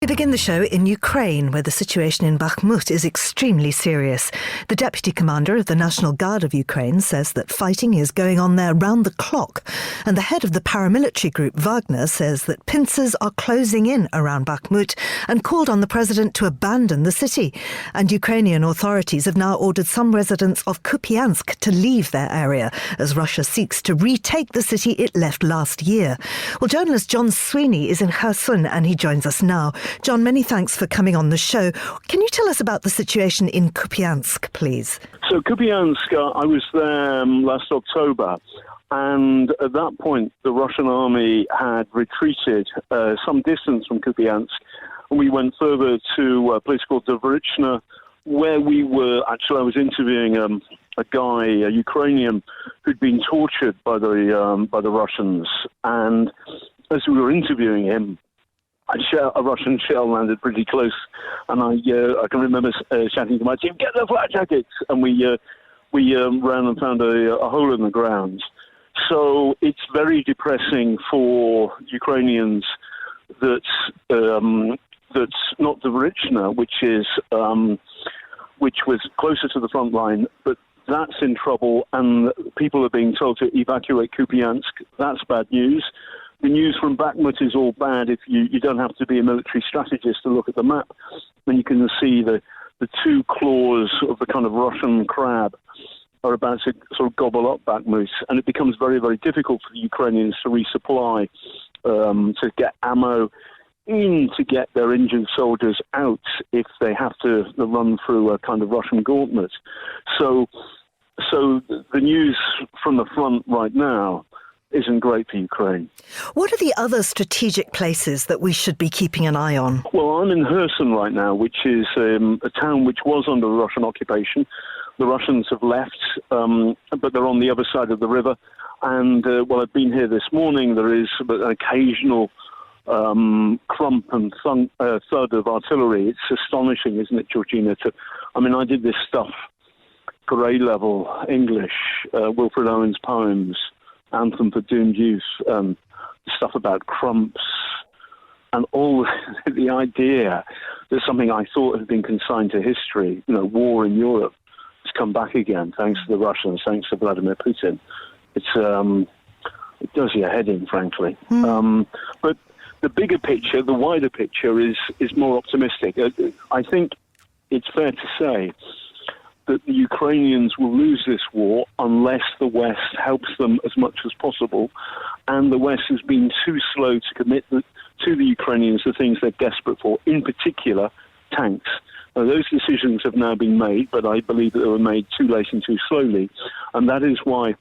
We begin the show in Ukraine, where the situation in Bakhmut is extremely serious. The deputy commander of the National Guard of Ukraine says that fighting is going on there round the clock. And the head of the paramilitary group Wagner says that pincers are closing in around Bakhmut and called on the president to abandon the city. And Ukrainian authorities have now ordered some residents of Kupiansk to leave their area as Russia seeks to retake the city it left last year. Well, journalist John Sweeney is in Kherson and he joins us now. John, many thanks for coming on the show. Can you tell us about the situation in Kupiansk, please? So Kupiansk, I was there last October, and at that point the Russian army had retreated some distance from Kupiansk, and we went further to a place called Dvorichna, where we were, actually I was interviewing a guy, a Ukrainian, who'd been tortured by the Russians, and as we were interviewing him, a Russian shell landed pretty close, and I can remember shouting to my team, "Get the flak jackets!" And we ran and found a hole in the ground. So it's very depressing for Ukrainians that's not Dvorichna, which was closer to the front line, but that's in trouble, and people are being told to evacuate Kupiansk. That's bad news. The news from Bakhmut is all bad. If you don't have to be a military strategist to look at the map, then you can see the two claws of the kind of Russian crab are about to sort of gobble up Bakhmut, and it becomes very, very difficult for the Ukrainians to resupply, to get ammo in, to get their injured soldiers out if they have to run through a kind of Russian gauntlet. So the news from the front right now isn't great for Ukraine. What are the other strategic places that we should be keeping an eye on? Well, I'm in Kherson right now, which is a town which was under Russian occupation. The Russians have left, but they're on the other side of the river. And while I've been here this morning, there is an occasional crump and thud of artillery. It's astonishing, isn't it, Georgina? I did this stuff, grade level English, Wilfred Owen's poems, Anthem for Doomed Youth, stuff about crumps, and all the idea that something I thought had been consigned to history, war in Europe, has come back again, thanks to the Russians, thanks to Vladimir Putin. It does your head in, frankly. But the bigger picture, the wider picture is more optimistic. I think it's fair to say that the Ukrainians will lose this war unless the West helps them as much as possible. And the West has been too slow to commit to the Ukrainians the things they're desperate for, in particular, tanks. Now, those decisions have now been made, but I believe that they were made too late and too slowly. And that is why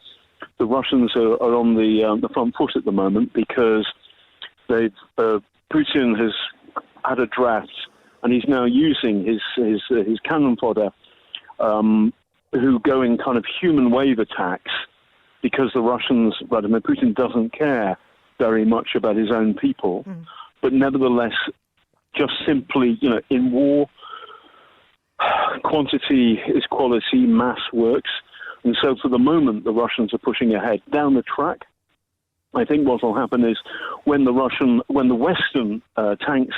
the Russians are on the front foot at the moment, because Putin has had a draft, and he's now using his cannon fodder, who go in kind of human wave attacks, because the Russians, Vladimir Putin, doesn't care very much about his own people. But nevertheless, just simply, in war, quantity is quality, mass works. And so for the moment, the Russians are pushing ahead. Down the track, I think what will happen is when the Western tanks,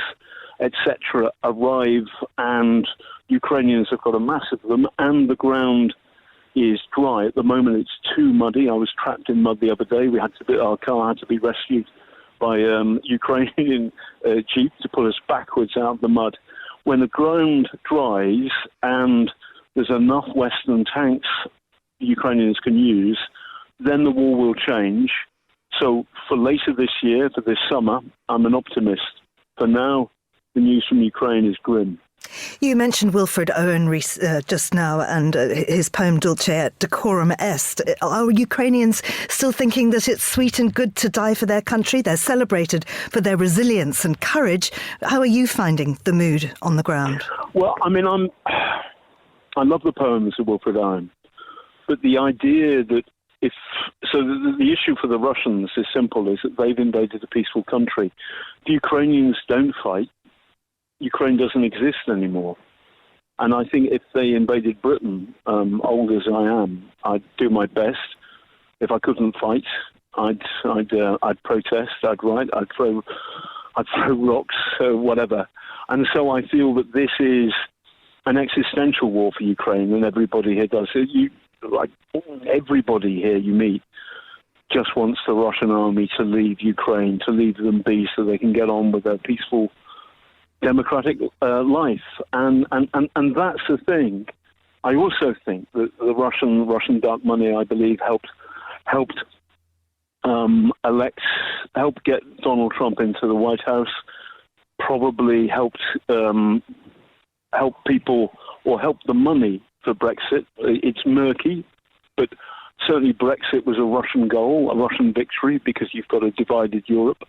etc., arrive and Ukrainians have got a mass of them and the ground is dry. At the moment, it's too muddy. I was trapped in mud the other day. Our car had to be rescued by Ukrainian jeep to pull us backwards out of the mud. When the ground dries and there's enough Western tanks the Ukrainians can use, then the war will change. So for later this year, for this summer, I'm an optimist. For now, the news from Ukraine is grim. You mentioned Wilfred Owen just now and his poem Dulce et Decorum Est. Are Ukrainians still thinking that it's sweet and good to die for their country? They're celebrated for their resilience and courage. How are you finding the mood on the ground? Well, I love the poems of Wilfred Owen, but the idea that the issue for the Russians is simple, is that they've invaded a peaceful country. The Ukrainians don't fight. Ukraine doesn't exist anymore. And I think if they invaded Britain, old as I am, I'd do my best. If I couldn't fight, I'd protest, I'd write, I'd throw rocks, whatever. And so I feel that this is an existential war for Ukraine, and everybody here does it. Everybody here you meet just wants the Russian army to leave Ukraine, to leave them be so they can get on with their peaceful democratic life. And that's the thing. I also think that the Russian dark money, I believe, helped get Donald Trump into the White House, probably help people, or help the money for Brexit. It's murky, but certainly Brexit was a Russian goal, a Russian victory, because you've got a divided Europe.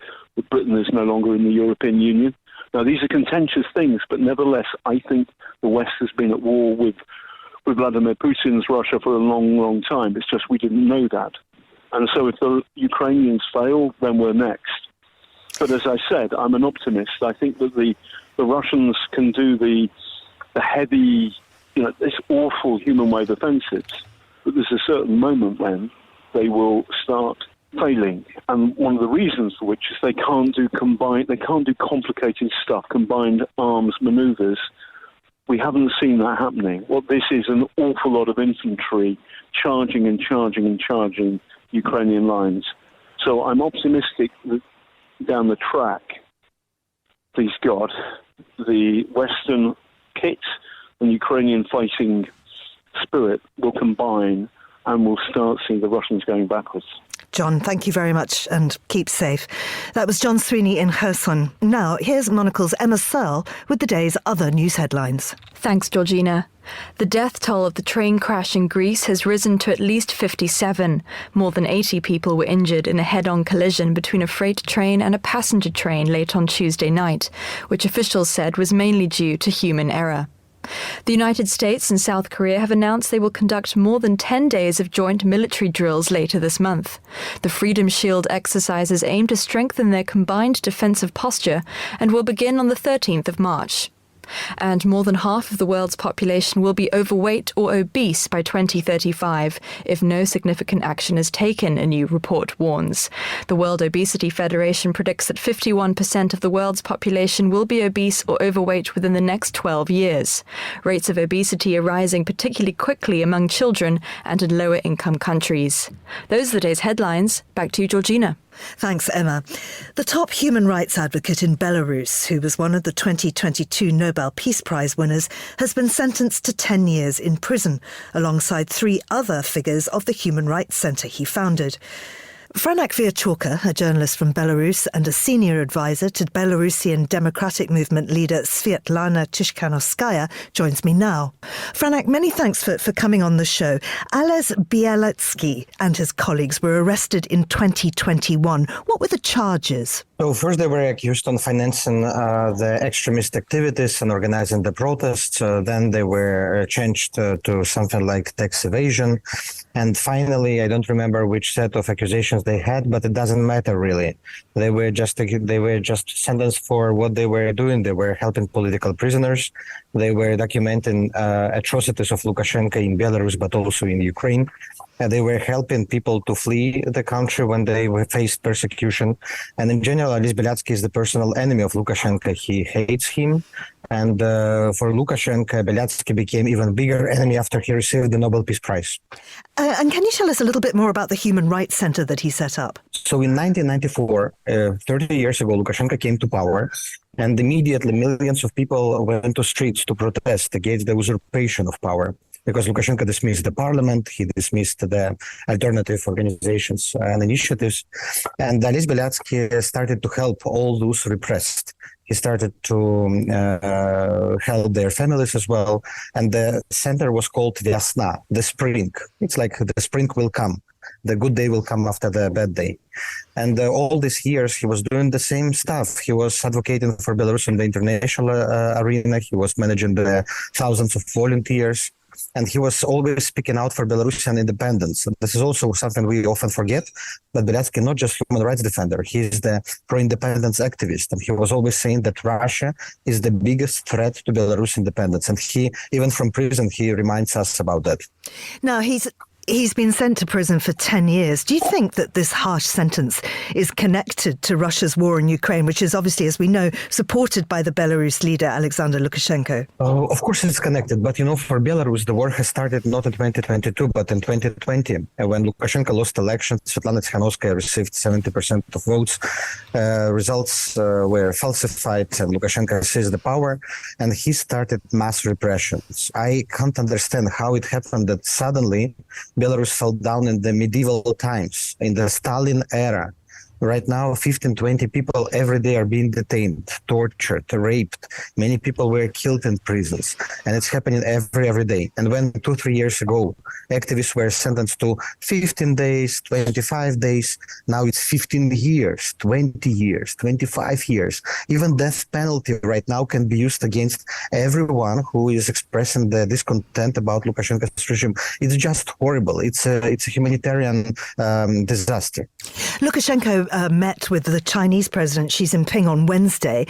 Britain is no longer in the European Union. Now, these are contentious things, but nevertheless, I think the West has been at war with Vladimir Putin's Russia for a long, long time. It's just we didn't know that. And so if the Ukrainians fail, then we're next. But as I said, I'm an optimist. I think that the Russians can do the heavy, this awful human wave offensives. But there's a certain moment when they will start failing. And one of the reasons for which is they can't do complicated stuff, combined arms maneuvers. We haven't seen that happening. What this is an awful lot of infantry charging Ukrainian lines. So I'm optimistic that down the track, please God, the Western kit and Ukrainian fighting spirit will combine and we'll start seeing the Russians going backwards. John, thank you very much and keep safe. That was John Sweeney in Kherson. Now, here's Monocle's Emma Searle with the day's other news headlines. Thanks, Georgina. The death toll of the train crash in Greece has risen to at least 57. More than 80 people were injured in a head-on collision between a freight train and a passenger train late on Tuesday night, which officials said was mainly due to human error. The United States and South Korea have announced they will conduct more than 10 days of joint military drills later this month. The Freedom Shield exercises aim to strengthen their combined defensive posture and will begin on the 13th of March. And more than half of the world's population will be overweight or obese by 2035 if no significant action is taken, a new report warns. The World Obesity Federation predicts that 51% of the world's population will be obese or overweight within the next 12 years. Rates of obesity are rising particularly quickly among children and in lower-income countries. Those are the day's headlines. Back to you, Georgina. Thanks, Emma. The top human rights advocate in Belarus, who was one of the 2022 Nobel Peace Prize winners, has been sentenced to 10 years in prison, alongside 3 other figures of the Human Rights Center he founded. Franak Viachorka, a journalist from Belarus and a senior advisor to Belarusian democratic movement leader Svetlana Tsikhanouskaya, joins me now. Franak, many thanks for coming on the show. Ales Bialetsky and his colleagues were arrested in 2021. What were the charges? So first they were accused on financing the extremist activities and organizing the protests. Then they were changed to something like tax evasion. And finally, I don't remember which set of accusations they had, but it doesn't matter really. They were just sentenced for what they were doing. They were helping political prisoners. They were documenting atrocities of Lukashenko in Belarus, but also in Ukraine. They were helping people to flee the country when they faced persecution. And in general, Ales Bialetsky is the personal enemy of Lukashenko. He hates him. And for Lukashenko, Bialetsky became even bigger enemy after he received the Nobel Peace Prize. And can you tell us a little bit more about the Human Rights Center that he set up? So in 1994, 30 years ago, Lukashenko came to power. And immediately millions of people went to streets to protest against the usurpation of power. Because Lukashenko dismissed the parliament, he dismissed the alternative organizations and initiatives. And Ales Bialetsky started to help all those repressed. He started to help their families as well. And the center was called Vyasna, the spring. It's like the spring will come. The good day will come after the bad day. And all these years, he was doing the same stuff. He was advocating for Belarus in the international arena. He was managing the thousands of volunteers. And he was always speaking out for Belarusian independence. This is also something we often forget, but Bialetsky not just human rights defender, he is the pro-independence activist. And he was always saying that Russia is the biggest threat to Belarus independence. And he, even from prison, he reminds us about that. Now, he's He's been sent to prison for 10 years. Do you think that this harsh sentence is connected to Russia's war in Ukraine, which is obviously, as we know, supported by the Belarus leader, Alexander Lukashenko? Of course it's connected, but for Belarus, the war has started not in 2022, but in 2020, when Lukashenko lost elections. Svetlana Tikhanovskaya received 70% of votes. Results were falsified, and Lukashenko seized the power, and he started mass repressions. I can't understand how it happened that suddenly Belarus fell down in the medieval times, in the Stalin era. Right now, 15, 20 people every day are being detained, tortured, raped. Many people were killed in prisons, and it's happening every day. And when 2-3 years ago, activists were sentenced to 15 days, 25 days, now it's 15 years, 20 years, 25 years. Even death penalty right now can be used against everyone who is expressing the discontent about Lukashenko's regime. It's just horrible. It's a humanitarian disaster. Lukashenko met with the Chinese President Xi Jinping on Wednesday.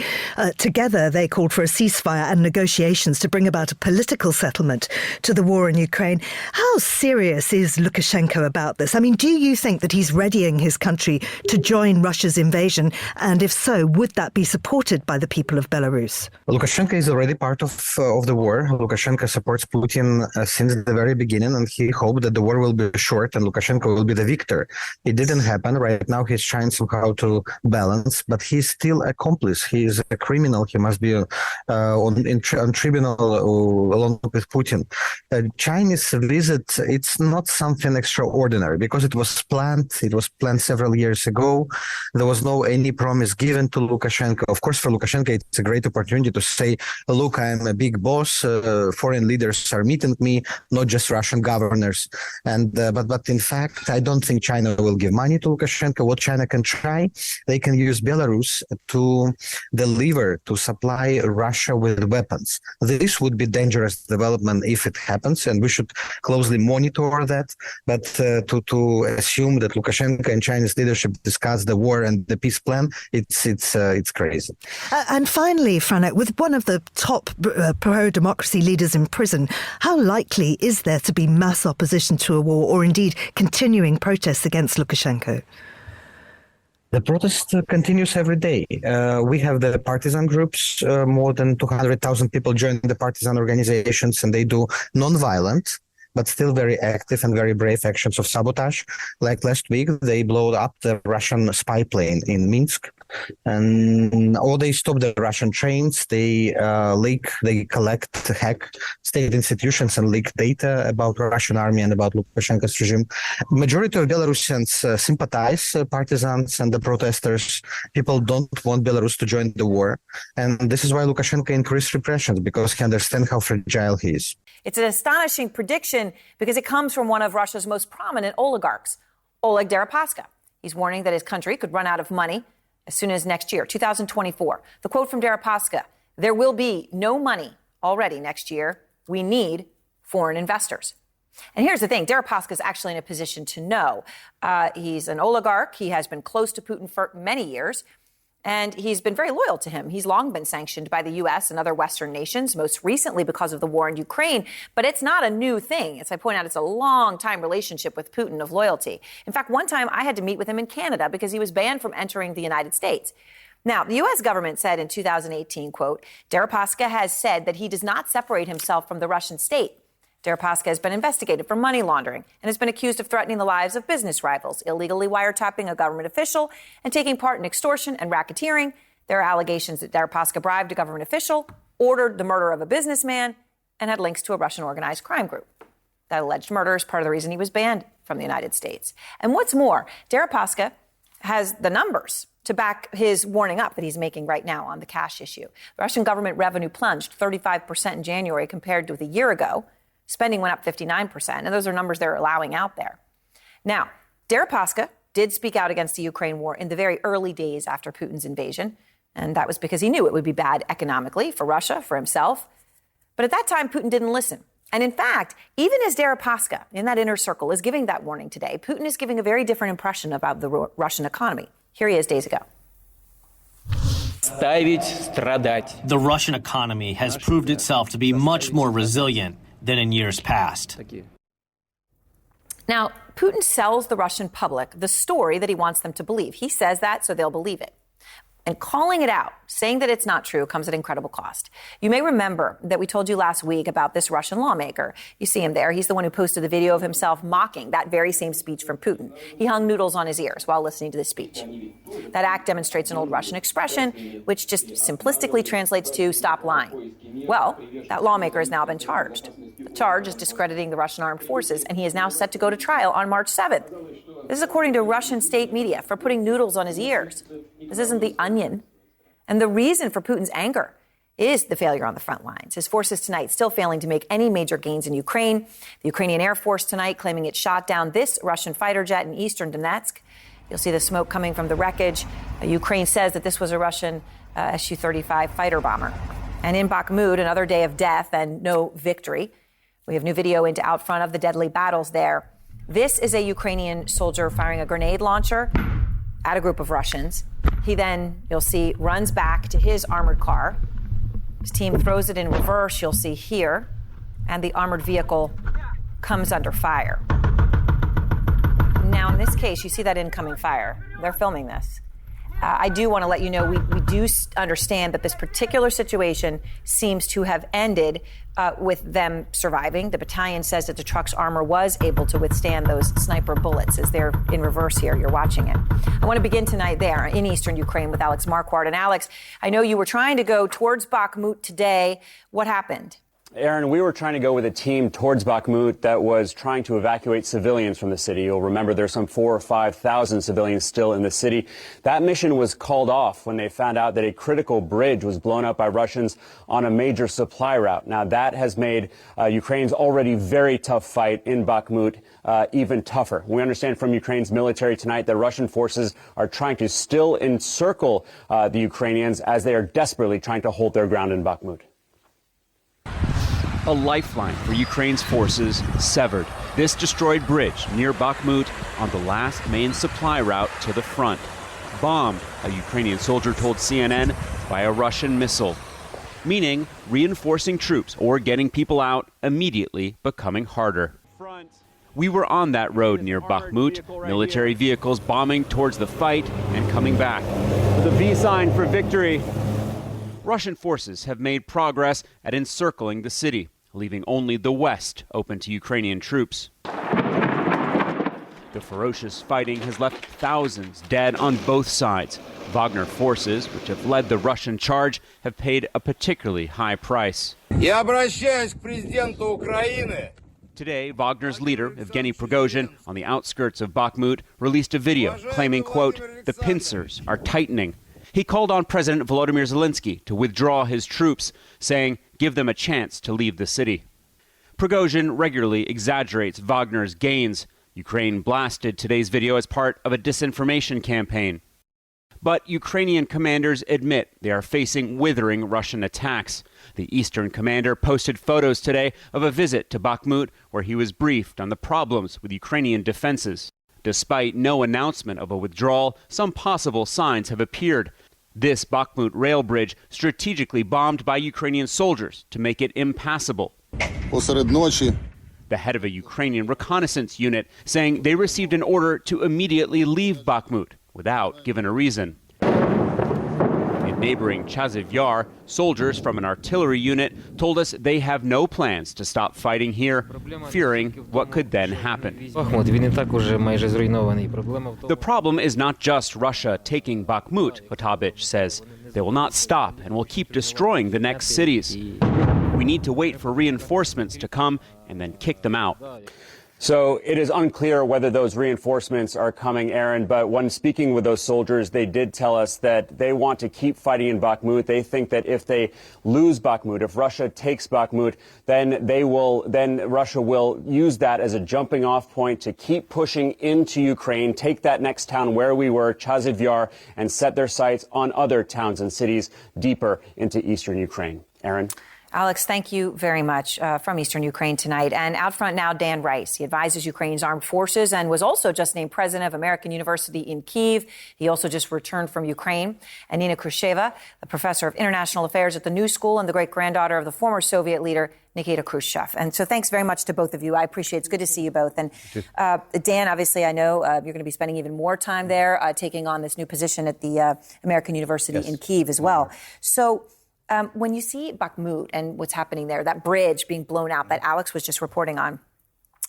Together, they called for a ceasefire and negotiations to bring about a political settlement to the war in Ukraine. How serious is Lukashenko about this? I mean, do you think that he's readying his country to join Russia's invasion? And if so, would that be supported by the people of Belarus? Lukashenko is already part of the war. Lukashenko supports Putin since the very beginning, and he hoped that the war will be short and Lukashenko will be the victor. It didn't happen. Right now, he's trying somehow to balance, but he's still accomplice. He is a criminal. He must be on tribunal along with Putin. Chinese visit, it's not something extraordinary because it was planned. It was planned several years ago. There was no any promise given to Lukashenko. Of course, for Lukashenko, it's a great opportunity to say, look, I'm a big boss. Foreign leaders are meeting me, not just Russian governors. And but in fact, I don't think China will give money to Lukashenko. What China can try, they can use Belarus to deliver, to supply Russia with weapons. This would be dangerous development if it happens, and we should closely monitor that. But to assume that Lukashenko and Chinese leadership discuss the war and the peace plan, it's crazy. And finally, Franek, with one of the top pro-democracy leaders in prison, how likely is there to be mass opposition to a war, or indeed continuing protests against Lukashenko? The protest continues every day. We have the partisan groups. More than 200,000 people join the partisan organizations, and they do non-violent, but still very active and very brave actions of sabotage. Like last week, they blew up the Russian spy plane in Minsk, or they stop the Russian trains. They hack state institutions and leak data about the Russian army and about Lukashenko's regime. Majority of Belarusians sympathize partisans and the protesters. People don't want Belarus to join the war. And this is why Lukashenko increased repressions, because he understands how fragile he is. It's an astonishing prediction because it comes from one of Russia's most prominent oligarchs, Oleg Deripaska. He's warning that his country could run out of money as soon as next year, 2024. The quote from Deripaska: "There will be no money already next year. We need foreign investors." And here's the thing. Deripaska is actually in a position to know. He's an oligarch. He has been close to Putin for many years, and he's been very loyal to him. He's long been sanctioned by the U.S. and other Western nations, most recently because of the war in Ukraine. But it's not a new thing. As I point out, it's a long-time relationship with Putin of loyalty. In fact, one time I had to meet with him in Canada because he was banned from entering the United States. Now, the U.S. government said in 2018, quote, Deripaska has said that he does not separate himself from the Russian state. Deripaska has been investigated for money laundering and has been accused of threatening the lives of business rivals, illegally wiretapping a government official, and taking part in extortion and racketeering. There are allegations that Deripaska bribed a government official, ordered the murder of a businessman, and had links to a Russian organized crime group. That alleged murder is part of the reason he was banned from the United States. And what's more, Deripaska has the numbers to back his warning up that he's making right now on the cash issue. The Russian government revenue plunged 35% in January compared with a year ago. Spending went up 59%, and those are numbers they're allowing out there. Now, Deripaska did speak out against the Ukraine war in the very early days after Putin's invasion, and that was because he knew it would be bad economically for Russia, for himself. But at that time, Putin didn't listen. And in fact, even as Deripaska, in that inner circle, is giving that warning today, Putin is giving a very different impression about the Russian economy. Here he is days ago. The Russian economy has proved itself to be much more resilient than in years past. Now, Putin sells the Russian public the story that he wants them to believe. He says that so they'll believe it. And calling it out, saying that it's not true, comes at incredible cost. You may remember that we told you last week about this Russian lawmaker. You see him there. He's the one who posted the video of himself mocking that very same speech from Putin. He hung noodles on his ears while listening to the speech. That act demonstrates an old Russian expression, which just simplistically translates to stop lying. Well, that lawmaker has now been charged. The charge is discrediting the Russian armed forces, and he is now set to go to trial on March 7th. This is according to Russian state media for putting noodles on his ears. This isn't The Onion. And the reason for Putin's anger is the failure on the front lines. His forces tonight still failing to make any major gains in Ukraine. The Ukrainian Air Force tonight claiming it shot down this Russian fighter jet in eastern Donetsk. You'll see the smoke coming from the wreckage. Ukraine says that this was a Russian Su-35 fighter bomber. And in Bakhmut, another day of death and no victory. We have new video into out front of the deadly battles there. This is a Ukrainian soldier firing a grenade launcher at a group of Russians. He then, you'll see, runs back to his armored car. His team throws it in reverse, you'll see here, and the armored vehicle comes under fire. Now, in this case, you see that incoming fire. They're filming this. I do want to let you know we do understand that this particular situation seems to have ended with them surviving. The battalion says that the truck's armor was able to withstand those sniper bullets as they're in reverse here. You're watching it. I want to begin tonight there in eastern Ukraine with Alex Marquardt. And Alex, I know you were trying to go towards Bakhmut today. What happened? Aaron, we were trying to go with a team towards Bakhmut that was trying to evacuate civilians from the city. You'll remember there's some 4,000 or 5,000 civilians still in the city. That mission was called off when they found out that a critical bridge was blown up by Russians on a major supply route. Now, that has made Ukraine's already very tough fight in Bakhmut even tougher. We understand from Ukraine's military tonight that Russian forces are trying to still encircle the Ukrainians as they are desperately trying to hold their ground in Bakhmut. A lifeline for Ukraine's forces severed. This destroyed bridge near Bakhmut on the last main supply route to the front. Bombed, a Ukrainian soldier told CNN, by a Russian missile. Meaning reinforcing troops or getting people out immediately becoming harder. We were on that road near Bakhmut, military vehicles bombing towards the fight and coming back. The V sign for victory. Russian forces have made progress at encircling the city, leaving only the west open to Ukrainian troops. The ferocious fighting has left thousands dead on both sides. Wagner forces, which have led the Russian charge, have paid a particularly high price. Today, Wagner's leader, Evgeny Prigozhin, on the outskirts of Bakhmut, released a video claiming, quote, "The pincers are tightening." He called on President Volodymyr Zelensky to withdraw his troops, saying, give them a chance to leave the city. Prigozhin regularly exaggerates Wagner's gains. Ukraine blasted today's video as part of a disinformation campaign. But Ukrainian commanders admit they are facing withering Russian attacks. The Eastern commander posted photos today of a visit to Bakhmut where he was briefed on the problems with Ukrainian defenses. Despite no announcement of a withdrawal, some possible signs have appeared. This Bakhmut rail bridge strategically bombed by Ukrainian soldiers to make it impassable. The head of a Ukrainian reconnaissance unit saying they received an order to immediately leave Bakhmut without giving a reason. In neighboring Chaziv Yar, soldiers from an artillery unit told us they have no plans to stop fighting here, fearing what could then happen. The problem is not just Russia taking Bakhmut, Otabich says. They will not stop and will keep destroying the next cities. We need to wait for reinforcements to come and then kick them out. So it is unclear whether those reinforcements are coming, Aaron, but when speaking with those soldiers, they did tell us that they want to keep fighting in Bakhmut. They think that if they lose Bakhmut, if Russia takes Bakhmut, then Russia will use that as a jumping off point to keep pushing into Ukraine, take that next town where we were, Chaziv Yar, and set their sights on other towns and cities deeper into eastern Ukraine. Aaron? Alex, thank you very much from Eastern Ukraine tonight. And out front now, Dan Rice. He advises Ukraine's armed forces and was also just named president of American University in Kyiv. He also just returned from Ukraine. And Nina Khrushcheva, the professor of international affairs at the New School and the great-granddaughter of the former Soviet leader Nikita Khrushchev. And so thanks very much to both of you. I appreciate it. It's good to see you both. And Dan, obviously, I know you're going to be spending even more time there, taking on this new position at the American University in Kyiv as well. So when you see Bakhmut and what's happening there, that bridge being blown out that Alex was just reporting on,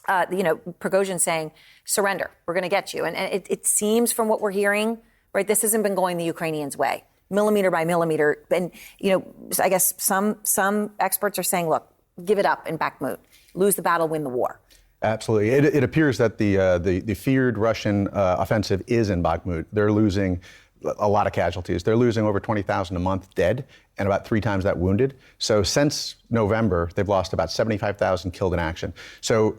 Prigozhin saying, surrender, we're going to get you. And it seems from what we're hearing, right, this hasn't been going the Ukrainians' way, millimeter by millimeter. And, I guess some experts are saying, look, give it up in Bakhmut, lose the battle, win the war. Absolutely. It appears that the feared Russian offensive is in Bakhmut. They're losing a lot of casualties. They're losing over 20,000 a month dead and about 3 times that wounded. So since November, they've lost about 75,000 killed in action. So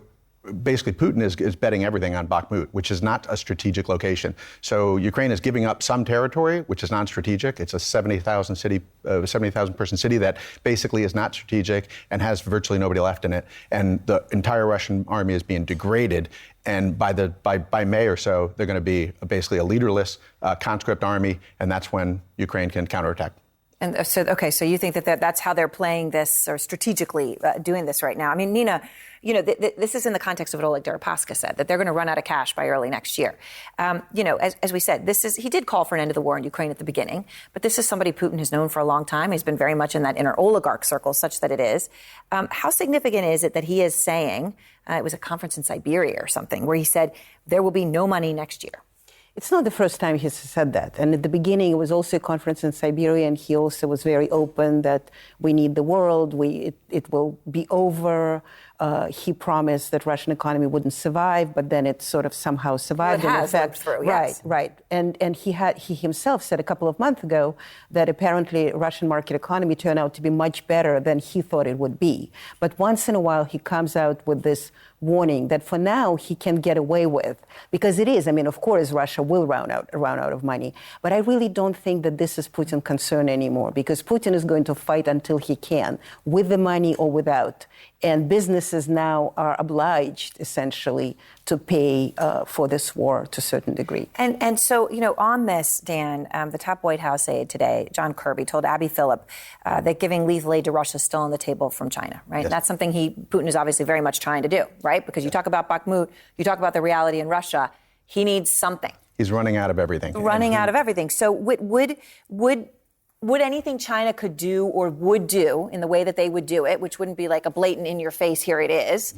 basically Putin is betting everything on Bakhmut, which is not a strategic location. So Ukraine is giving up some territory, which is non-strategic. It's a 70,000 person city that basically is not strategic and has virtually nobody left in it. And the entire Russian army is being degraded. And by May or so, they're going to be basically a leaderless conscript army, and that's when Ukraine can counterattack. And so you think that's how they're playing this, or strategically doing this right now? I mean, Nina, this is in the context of what Oleg Deripaska said, that they're going to run out of cash by early next year. As we said, he did call for an end of the war in Ukraine at the beginning, but this is somebody Putin has known for a long time. He's been very much in that inner oligarch circle, such that it is. How significant is it that he is saying, it was a conference in Siberia or something, where he said there will be no money next year? It's not the first time he's said that. And at the beginning, it was also a conference in Siberia, and he also was very open that we need the world, it will be over. He promised that Russian economy wouldn't survive, but then it sort of somehow survived. Well, it has lived through, yes. Right. And he himself said a couple of months ago that apparently Russian market economy turned out to be much better than he thought it would be. But once in a while, he comes out with this warning that for now he can get away with, because it is. I mean, of course, Russia will run out of money. But I really don't think that this is Putin's concern anymore, because Putin is going to fight until he can, with the money or without. And businesses now are obliged, essentially, to pay for this war to a certain degree. And so, on this, Dan, the top White House aide today, John Kirby, told Abby Phillip that giving lethal aid to Russia is still on the table from China, right? Yes. And that's something Putin is obviously very much trying to do, right? Because you talk about Bakhmut, you talk about the reality in Russia, he needs something. He's running out of everything. Out of everything. So would anything China could do or would do in the way that they would do it, which wouldn't be like a blatant in your face, here it is,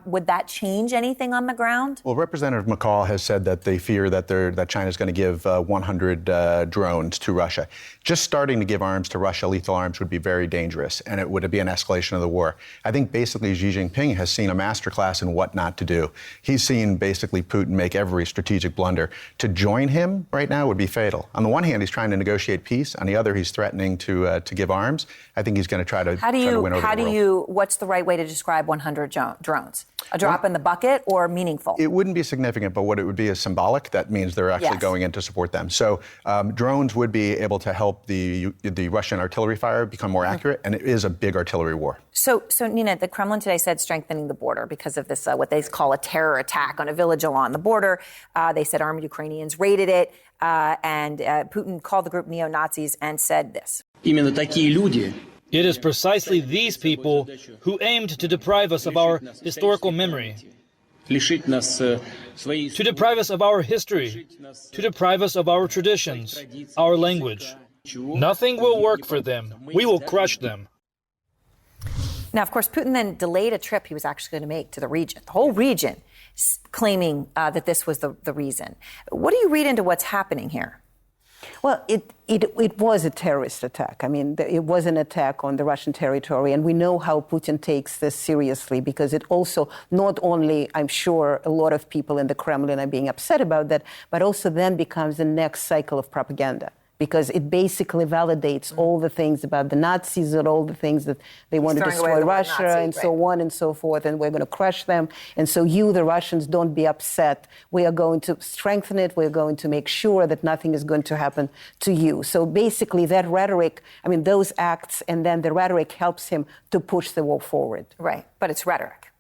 would that change anything on the ground? Well, Representative McCall has said that they fear that China's going to give 100 drones to Russia. Just starting to give arms to Russia, lethal arms, would be very dangerous, and it would be an escalation of the war. I think basically Xi Jinping has seen a masterclass in what not to do. He's seen basically Putin make every strategic blunder. To join him right now would be fatal. On the one hand, he's trying to negotiate peace. On the other, he's threatening to give arms. I think he's going to try to win over the world. What's the right way to describe 100 drones? A drop in the bucket or meaningful? It wouldn't be significant, but what it would be is symbolic. That means they're actually going in to support them. So drones would be able to help the Russian artillery fire become more accurate, and it is a big artillery war. So Nina, the Kremlin today said strengthening the border because of this, what they call a terror attack on a village along the border. They said armed Ukrainians raided it, and Putin called the group neo-Nazis and said this. It is precisely these people who aimed to deprive us of our historical memory, to deprive us of our history, to deprive us of our traditions, our language. Nothing will work for them. We will crush them. Now, of course, Putin then delayed a trip he was actually going to make to the region, the whole region, claiming that this was the reason. What do you read into what's happening here? Well, it was a terrorist attack. I mean, it was an attack on the Russian territory, and we know how Putin takes this seriously, because it also, not only, I'm sure, a lot of people in the Kremlin are being upset about that, but also then becomes the next cycle of propaganda. because it basically validates all the things about the Nazis and all the things that they want to destroy Russia and so on and so forth, and we're going to crush them. And so you, the Russians, don't be upset. We are going to strengthen it. We're going to make sure that nothing is going to happen to you. So basically that rhetoric, I mean, those acts and then the rhetoric helps him to push the war forward. Right, but it's rhetoric.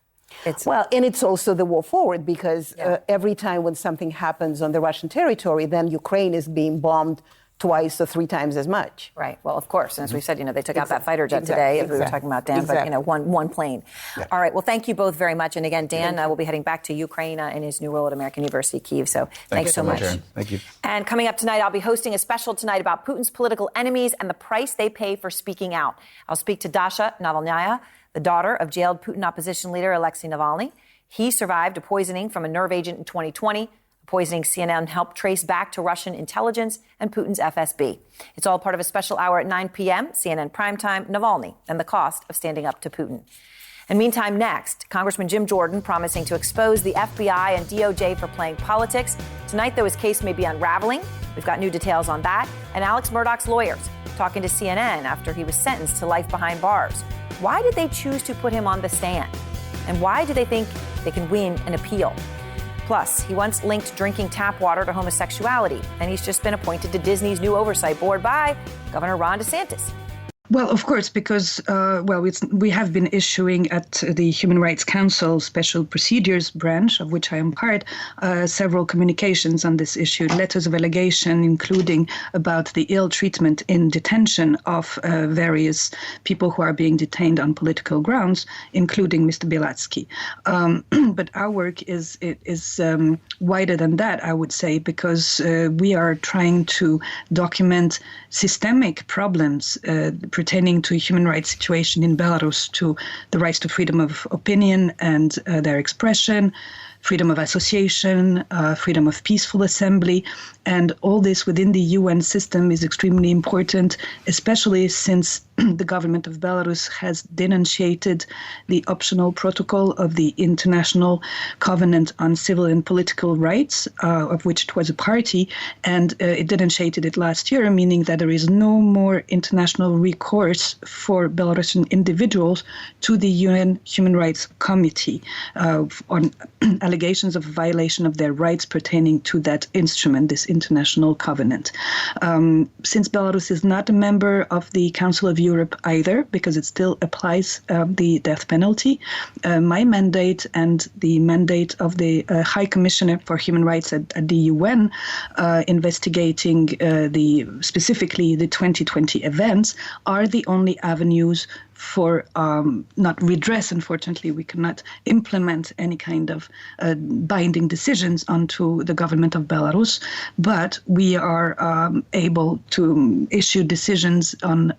And it's also the war forward because every time when something happens on the Russian territory, then Ukraine is being bombed twice or three times as much. Right. Well, of course. And as we said, they took out that fighter jet today, as we were talking about, Dan, but, one plane. Yeah. All right. Well, thank you both very much. And again, Dan will be heading back to Ukraine in his new role at American University, Kyiv. So thanks so much. Aaron. Thank you. And coming up tonight, I'll be hosting a special tonight about Putin's political enemies and the price they pay for speaking out. I'll speak to Dasha Navalnaya, the daughter of jailed Putin opposition leader Alexei Navalny. He survived a poisoning from a nerve agent in 2020. Poisoning CNN helped trace back to Russian intelligence and Putin's FSB. It's all part of a special hour at 9 p.m., CNN Primetime, Navalny, and the cost of standing up to Putin. And meantime, next, Congressman Jim Jordan promising to expose the FBI and DOJ for playing politics. Tonight, though, his case may be unraveling. We've got new details on that. And Alex Murdaugh's lawyers talking to CNN after he was sentenced to life behind bars. Why did they choose to put him on the stand? And why do they think they can win an appeal? Plus, he once linked drinking tap water to homosexuality, and he's just been appointed to Disney's new oversight board by Governor Ron DeSantis. Well, of course, because, we have been issuing at the Human Rights Council Special Procedures Branch, of which I am part, several communications on this issue, letters of allegation, including about the ill treatment in detention of various people who are being detained on political grounds, including Mr. Bielatsky. But our work is wider than that, I would say, because we are trying to document systemic problems pertaining to human rights situation in Belarus, to the rights to freedom of opinion and their expression, freedom of association, freedom of peaceful assembly. And all this within the UN system is extremely important, especially since the government of Belarus has denunciated the optional protocol of the International Covenant on Civil and Political Rights, of which it was a party, and it denunciated it last year, meaning that there is no more international recourse for Belarusian individuals to the UN Human Rights Committee on allegations of violation of their rights pertaining to that instrument, this international covenant. Since Belarus is not a member of the Council of Europe either, because it still applies the death penalty, my mandate and the mandate of the High Commissioner for Human Rights at the UN investigating specifically the 2020 events are the only avenues for not redress. Unfortunately, we cannot implement any kind of binding decisions onto the government of Belarus, but we are able to issue decisions on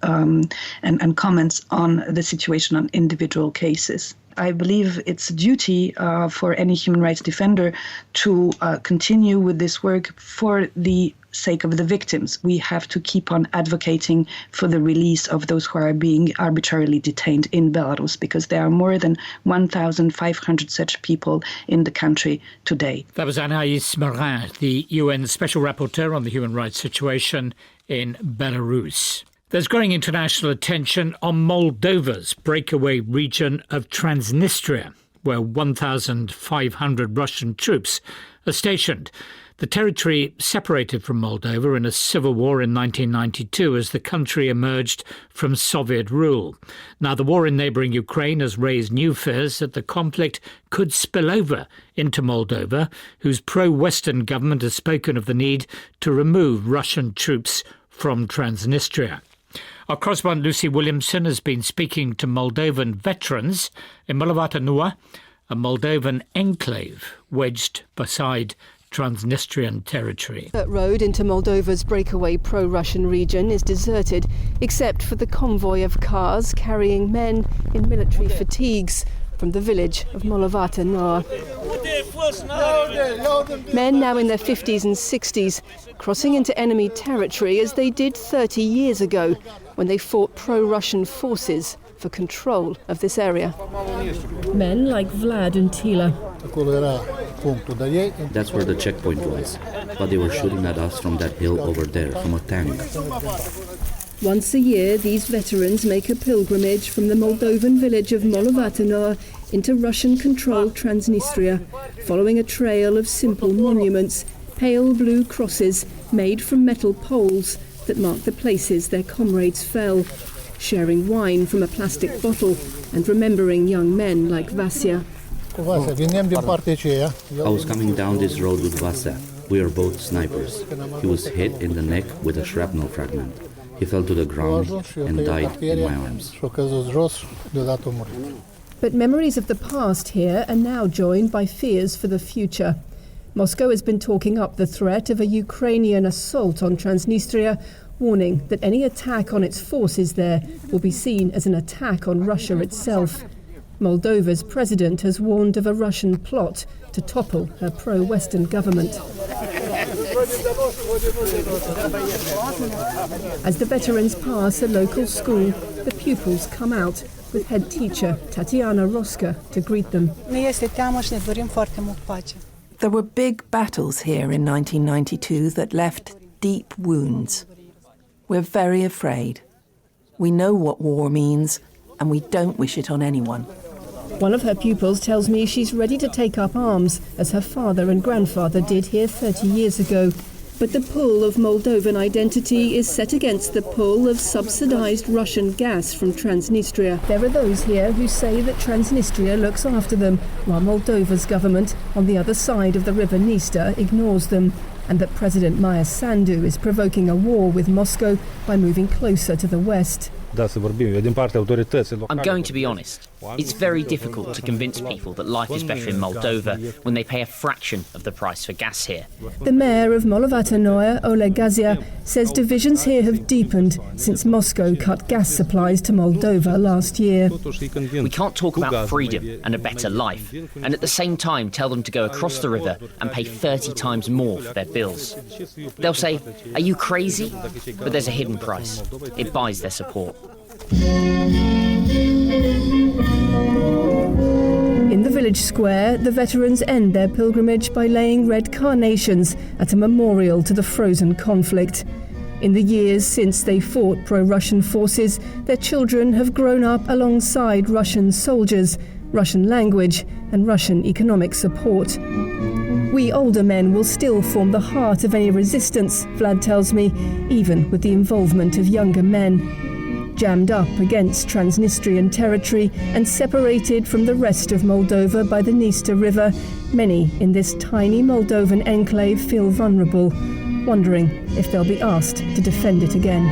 and comments on the situation on individual cases. I believe it's a duty for any human rights defender to continue with this work for the sake of the victims. We have to keep on advocating for the release of those who are being arbitrarily detained in Belarus, because there are more than 1,500 such people in the country today. That was Anaïs Morin, the UN Special Rapporteur on the human rights situation in Belarus. There's growing international attention on Moldova's breakaway region of Transnistria, where 1,500 Russian troops are stationed. The territory separated from Moldova in a civil war in 1992 as the country emerged from Soviet rule. Now, the war in neighbouring Ukraine has raised new fears that the conflict could spill over into Moldova, whose pro-Western government has spoken of the need to remove Russian troops from Transnistria. Our correspondent Lucy Williamson has been speaking to Moldovan veterans in Malovato Nua, a Moldovan enclave wedged beside Transnistrian territory. That road into Moldova's breakaway pro-Russian region is deserted, except for the convoy of cars carrying men in military fatigues from the village of Malovato Nua. Men now in their 50s and 60s, crossing into enemy territory as they did 30 years ago when they fought pro-Russian forces for control of this area. Men like Vlad and Tila. That's where the checkpoint was, but they were shooting at us from that hill over there, from a tank. Once a year, these veterans make a pilgrimage from the Moldovan village of Molovatanoa into Russian-controlled Transnistria, following a trail of simple monuments, pale blue crosses made from metal poles that mark the places their comrades fell, sharing wine from a plastic bottle and remembering young men like Vasya. I was coming down this road with Vasya. We are both snipers. He was hit in the neck with a shrapnel fragment. He fell to the ground and died in my arms. But memories of the past here are now joined by fears for the future. Moscow has been talking up the threat of a Ukrainian assault on Transnistria, warning that any attack on its forces there will be seen as an attack on Russia itself. Moldova's president has warned of a Russian plot to topple her pro-Western government. As the veterans pass a local school, the pupils come out, with head teacher Tatiana Roska to greet them. There were big battles here in 1992 that left deep wounds. We're very afraid. We know what war means, and we don't wish it on anyone. One of her pupils tells me she's ready to take up arms, as her father and grandfather did here 30 years ago. But the pull of Moldovan identity is set against the pull of subsidized Russian gas from Transnistria. There are those here who say that Transnistria looks after them, while Moldova's government, on the other side of the river Dniester, ignores them, and that President Maia Sandu is provoking a war with Moscow by moving closer to the west. I'm going to be honest. It's very difficult to convince people that life is better in Moldova when they pay a fraction of the price for gas here. The mayor of Molovatanoa, Oleg Gazia, says divisions here have deepened since Moscow cut gas supplies to Moldova last year. We can't talk about freedom and a better life, and at the same time tell them to go across the river and pay 30 times more for their bills. They'll say, "Are you crazy?" But there's a hidden price. It buys their support. In the village square, the veterans end their pilgrimage by laying red carnations at a memorial to the frozen conflict. In the years since they fought pro-Russian forces, their children have grown up alongside Russian soldiers, Russian language and Russian economic support. We older men will still form the heart of any resistance, Vlad tells me, even with the involvement of younger men. Jammed up against Transnistrian territory and separated from the rest of Moldova by the Dniester River, many in this tiny Moldovan enclave feel vulnerable, wondering if they'll be asked to defend it again.